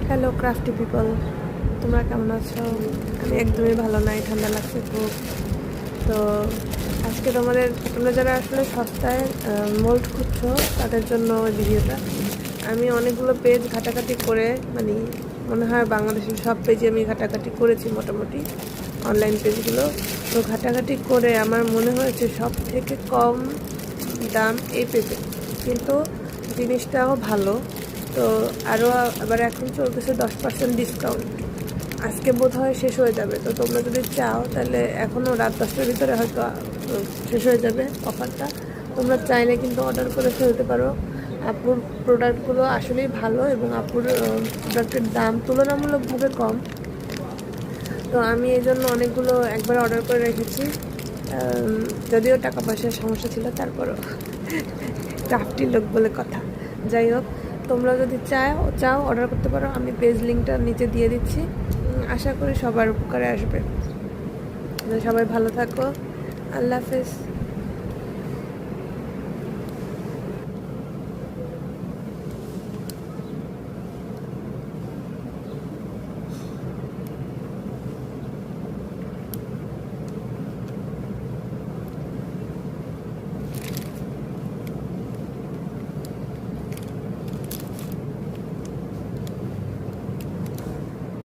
Hello crafty people, তোমরা কেমন আছো? আমি একদমই ভালো নাই, ঠান্ডা লাগছে খুব। তো আজকে তোমরা যারা আসলে সস্তায় মোল্ড খুঁজছো তাদের জন্য ওই ভিডিওটা। আমি অনেকগুলো পেজ ঘাটাঘাটি করে, মানে মনে হয় বাংলাদেশের সব পেজে আমি ঘাটাঘাটি করেছি মোটামুটি, অনলাইন পেজগুলো। তো ঘাটাঘাটি করে আমার মনে হয়েছে সব থেকে কম দাম এই পেজে, কিন্তু জিনিসটাও ভালো। তো আরও আবার এখন চলতেছে 10% ডিসকাউন্ট, আজকে বোধ হয় শেষ হয়ে যাবে। তো তোমরা যদি চাও তাহলে এখনও রাত 10টার ভিতরে হয়তো শেষ হয়ে যাবে অফারটা। তোমরা চাইলে কিন্তু অর্ডার করে ফেলতে পারো। আপুর প্রোডাক্টগুলো আসলেই ভালো এবং আপুর প্রোডাক্টের দাম তুলনামূলকভাবে কম। তো আমি এই জন্য অনেকগুলো একবার অর্ডার করে রেখেছি, যদিও টাকা পয়সার সমস্যা ছিল, তারপরও ক্রাফটি লোক বলে কথা। যাই হোক, তোমরা যদি চাও অর্ডার করতে পারো, আমি পেজ লিঙ্কটা নিচে দিয়ে দিচ্ছি। আশা করি সবার উপকারে আসবে। সবাই ভালো থাকো, আল্লাহ হাফেজ।